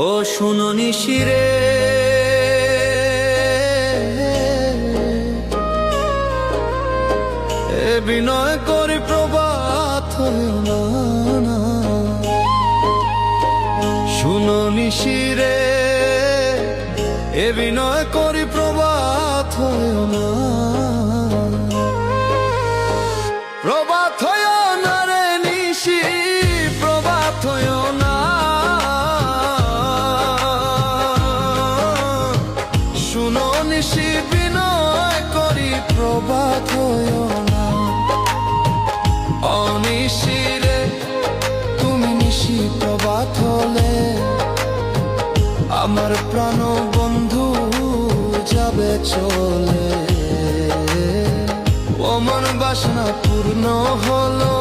ও শুনো নিশিরে, এ বিনয় করি প্রভাত হইও না। শুনো নিশিরে, এ বিনয় করি প্রভাত হইও না। প্রভাত হইও না রে নিশি, প্রভাত হইও না। শুনো নিশি, বিনয় করি প্রভাত হইও না। অনিশিরে তুমি নিশি প্রভাত হলে, আমার প্রাণ বন্ধু যাবে চলে। ও মন বাসনা পূর্ণ হলো,